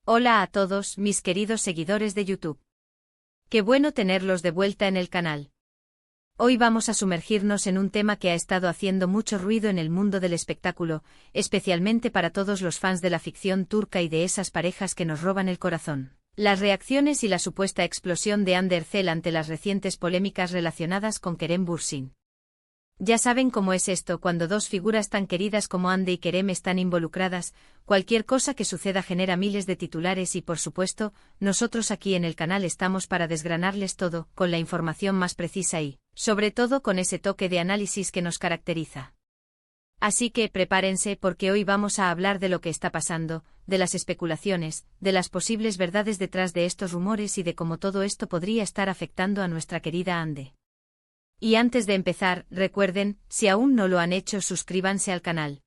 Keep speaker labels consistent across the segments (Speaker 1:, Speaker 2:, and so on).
Speaker 1: Hola a todos, mis queridos seguidores de YouTube. Qué bueno tenerlos de vuelta en el canal. Hoy vamos a sumergirnos en un tema que ha estado haciendo mucho ruido en el mundo del espectáculo, especialmente para todos los fans de la ficción turca y de esas parejas que nos roban el corazón. Las reacciones y la supuesta explosión de Hande Erçel ante las recientes polémicas relacionadas con Kerem Bürsin. Ya saben cómo es esto cuando dos figuras tan queridas como Hande y Kerem están involucradas, cualquier cosa que suceda genera miles de titulares y por supuesto, nosotros aquí en el canal estamos para desgranarles todo, con la información más precisa y, sobre todo con ese toque de análisis que nos caracteriza. Así que prepárense porque hoy vamos a hablar de lo que está pasando, de las especulaciones, de las posibles verdades detrás de estos rumores y de cómo todo esto podría estar afectando a nuestra querida Hande. Y antes de empezar, recuerden, si aún no lo han hecho, suscríbanse al canal.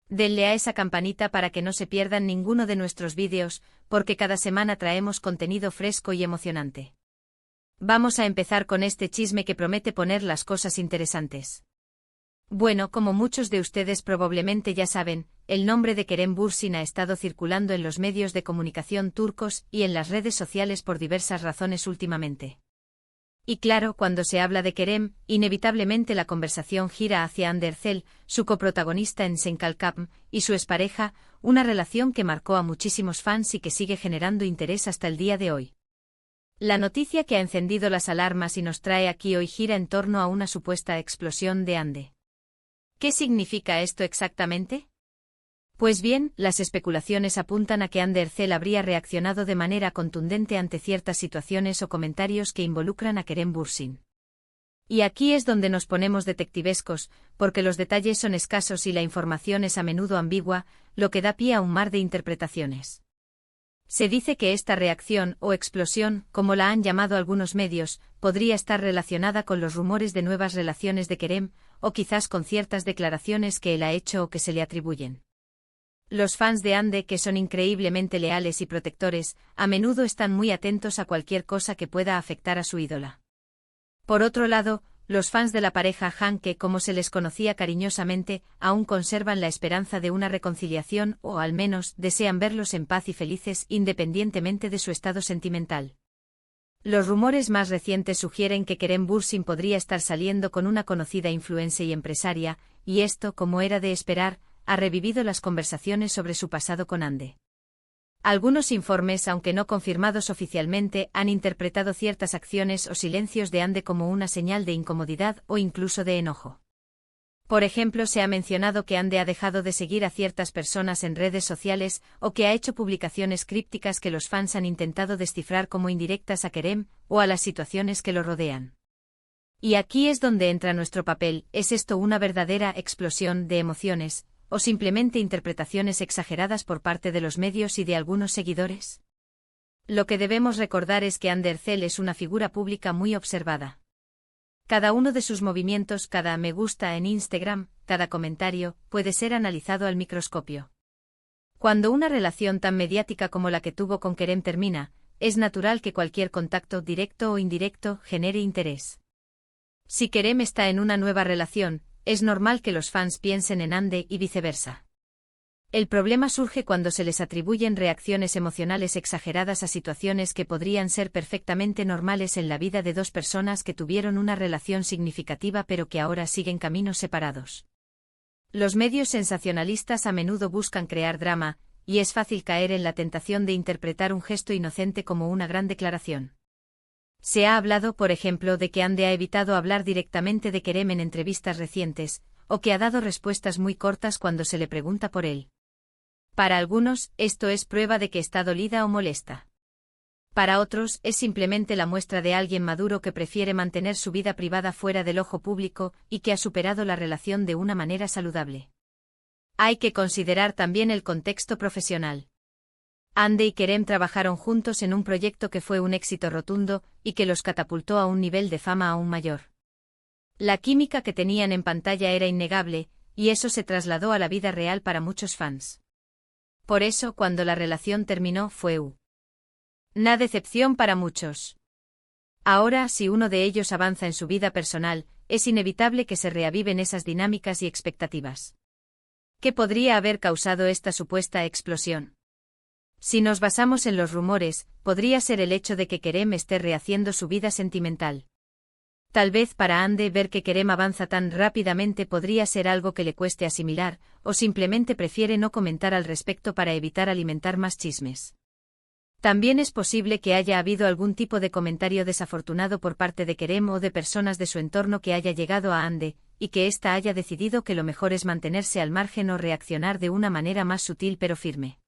Speaker 1: Denle a esa campanita para que no se pierdan ninguno de nuestros vídeos, porque cada semana traemos contenido fresco y emocionante. Vamos a empezar con este chisme que promete poner las cosas interesantes. Bueno, como muchos de ustedes probablemente ya saben, el nombre de Kerem Bürsin ha estado circulando en los medios de comunicación turcos y en las redes sociales por diversas razones últimamente. Y claro, cuando se habla de Kerem, inevitablemente la conversación gira hacia Hande Erçel, su coprotagonista en Sen Kalkam, y su expareja, una relación que marcó a muchísimos fans y que sigue generando interés hasta el día de hoy. La noticia que ha encendido las alarmas y nos trae aquí hoy gira en torno a una supuesta explosión de Hande. ¿Qué significa esto exactamente? Pues bien, las especulaciones apuntan a que Hande Erçel habría reaccionado de manera contundente ante ciertas situaciones o comentarios que involucran a Kerem Bürsin. Y aquí es donde nos ponemos detectivescos, porque los detalles son escasos y la información es a menudo ambigua, lo que da pie a un mar de interpretaciones. Se dice que esta reacción o explosión, como la han llamado algunos medios, podría estar relacionada con los rumores de nuevas relaciones de Kerem, o quizás con ciertas declaraciones que él ha hecho o que se le atribuyen. Los fans de Hande, que son increíblemente leales y protectores, a menudo están muy atentos a cualquier cosa que pueda afectar a su ídola. Por otro lado, los fans de la pareja Han, que como se les conocía cariñosamente, aún conservan la esperanza de una reconciliación o al menos desean verlos en paz y felices independientemente de su estado sentimental. Los rumores más recientes sugieren que Kerem Bürsin podría estar saliendo con una conocida influencer y empresaria, y esto, como era de esperar, ha revivido las conversaciones sobre su pasado con Hande. Algunos informes, aunque no confirmados oficialmente, han interpretado ciertas acciones o silencios de Hande como una señal de incomodidad o incluso de enojo. Por ejemplo, se ha mencionado que Hande ha dejado de seguir a ciertas personas en redes sociales o que ha hecho publicaciones crípticas que los fans han intentado descifrar como indirectas a Kerem o a las situaciones que lo rodean. Y aquí es donde entra nuestro papel. ¿Es esto una verdadera explosión de emociones, o simplemente interpretaciones exageradas por parte de los medios y de algunos seguidores? Lo que debemos recordar es que Hande Erçel es una figura pública muy observada. Cada uno de sus movimientos, cada me gusta en Instagram, cada comentario, puede ser analizado al microscopio. Cuando una relación tan mediática como la que tuvo con Kerem termina, es natural que cualquier contacto directo o indirecto genere interés. Si Kerem está en una nueva relación, es normal que los fans piensen en Hande y viceversa. El problema surge cuando se les atribuyen reacciones emocionales exageradas a situaciones que podrían ser perfectamente normales en la vida de dos personas que tuvieron una relación significativa pero que ahora siguen caminos separados. Los medios sensacionalistas a menudo buscan crear drama, y es fácil caer en la tentación de interpretar un gesto inocente como una gran declaración. Se ha hablado, por ejemplo, de que Hande ha evitado hablar directamente de Kerem en entrevistas recientes, o que ha dado respuestas muy cortas cuando se le pregunta por él. Para algunos, esto es prueba de que está dolida o molesta. Para otros, es simplemente la muestra de alguien maduro que prefiere mantener su vida privada fuera del ojo público y que ha superado la relación de una manera saludable. Hay que considerar también el contexto profesional. Hande y Kerem trabajaron juntos en un proyecto que fue un éxito rotundo y que los catapultó a un nivel de fama aún mayor. La química que tenían en pantalla era innegable, y eso se trasladó a la vida real para muchos fans. Por eso, cuando la relación terminó, fue una decepción para muchos. Ahora, si uno de ellos avanza en su vida personal, es inevitable que se reaviven esas dinámicas y expectativas. ¿Qué podría haber causado esta supuesta explosión? Si nos basamos en los rumores, podría ser el hecho de que Kerem esté rehaciendo su vida sentimental. Tal vez para Ande ver que Kerem avanza tan rápidamente podría ser algo que le cueste asimilar, o simplemente prefiere no comentar al respecto para evitar alimentar más chismes. También es posible que haya habido algún tipo de comentario desafortunado por parte de Kerem o de personas de su entorno que haya llegado a Ande, y que ésta haya decidido que lo mejor es mantenerse al margen o reaccionar de una manera más sutil pero firme.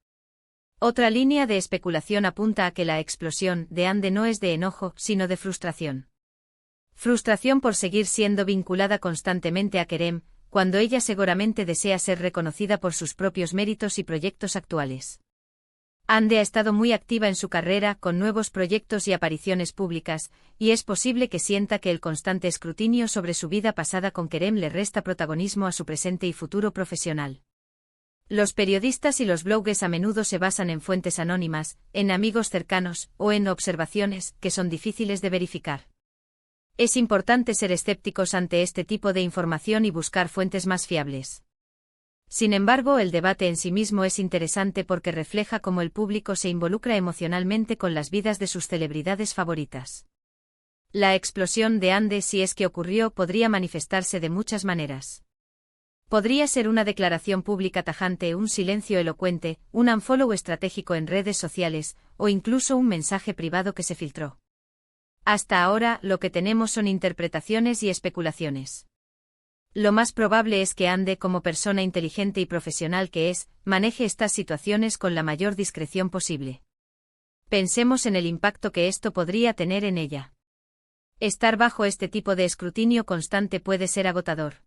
Speaker 1: Otra línea de especulación apunta a que la explosión de Ande no es de enojo, sino de frustración. Frustración por seguir siendo vinculada constantemente a Kerem, cuando ella seguramente desea ser reconocida por sus propios méritos y proyectos actuales. Ande ha estado muy activa en su carrera con nuevos proyectos y apariciones públicas, y es posible que sienta que el constante escrutinio sobre su vida pasada con Kerem le resta protagonismo a su presente y futuro profesional. Los periodistas y los bloggers a menudo se basan en fuentes anónimas, en amigos cercanos, o en observaciones que son difíciles de verificar. Es importante ser escépticos ante este tipo de información y buscar fuentes más fiables. Sin embargo, el debate en sí mismo es interesante porque refleja cómo el público se involucra emocionalmente con las vidas de sus celebridades favoritas. La explosión de Ande, si es que ocurrió, podría manifestarse de muchas maneras. Podría ser una declaración pública tajante, un silencio elocuente, un unfollow estratégico en redes sociales, o incluso un mensaje privado que se filtró. Hasta ahora, lo que tenemos son interpretaciones y especulaciones. Lo más probable es que Ande, como persona inteligente y profesional que es, maneje estas situaciones con la mayor discreción posible. Pensemos en el impacto que esto podría tener en ella. Estar bajo este tipo de escrutinio constante puede ser agotador.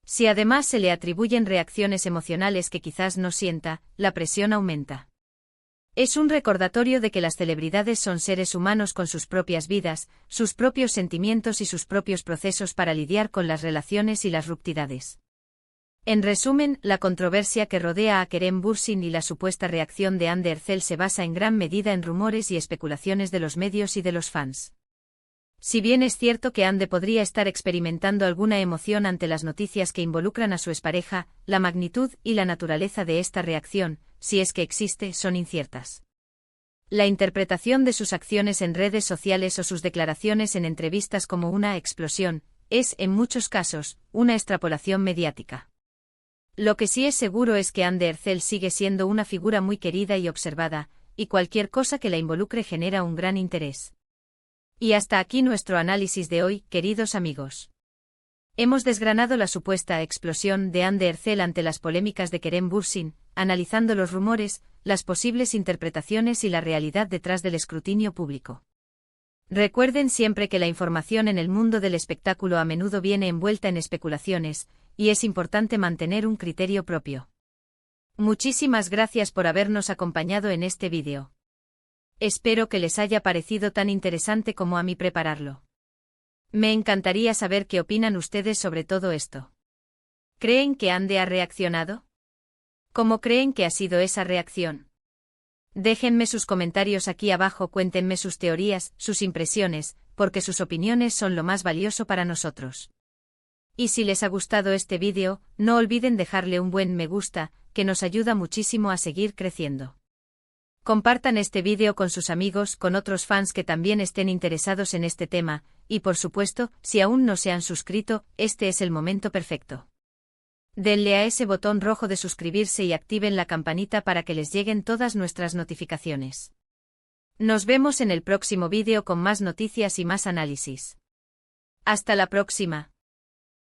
Speaker 1: Si además se le atribuyen reacciones emocionales que quizás no sienta, la presión aumenta. Es un recordatorio de que las celebridades son seres humanos con sus propias vidas, sus propios sentimientos y sus propios procesos para lidiar con las relaciones y las rupturas. En resumen, la controversia que rodea a Kerem Bürsin y la supuesta reacción de Hande Erçel se basa en gran medida en rumores y especulaciones de los medios y de los fans. Si bien es cierto que Hande podría estar experimentando alguna emoción ante las noticias que involucran a su expareja, la magnitud y la naturaleza de esta reacción, si es que existe, son inciertas. La interpretación de sus acciones en redes sociales o sus declaraciones en entrevistas como una explosión, es, en muchos casos, una extrapolación mediática. Lo que sí es seguro es que Hande Erçel sigue siendo una figura muy querida y observada, y cualquier cosa que la involucre genera un gran interés. Y hasta aquí nuestro análisis de hoy, queridos amigos. Hemos desgranado la supuesta explosión de Hande Erçel ante las polémicas de Kerem Bürsin, analizando los rumores, las posibles interpretaciones y la realidad detrás del escrutinio público. Recuerden siempre que la información en el mundo del espectáculo a menudo viene envuelta en especulaciones, y es importante mantener un criterio propio. Muchísimas gracias por habernos acompañado en este vídeo. Espero que les haya parecido tan interesante como a mí prepararlo. Me encantaría saber qué opinan ustedes sobre todo esto. ¿Creen que Hande ha reaccionado? ¿Cómo creen que ha sido esa reacción? Déjenme sus comentarios aquí abajo, cuéntenme sus teorías, sus impresiones, porque sus opiniones son lo más valioso para nosotros. Y si les ha gustado este vídeo, no olviden dejarle un buen me gusta, que nos ayuda muchísimo a seguir creciendo. Compartan este vídeo con sus amigos, con otros fans que también estén interesados en este tema, y por supuesto, si aún no se han suscrito, este es el momento perfecto. Denle a ese botón rojo de suscribirse y activen la campanita para que les lleguen todas nuestras notificaciones. Nos vemos en el próximo vídeo con más noticias y más análisis. Hasta la próxima.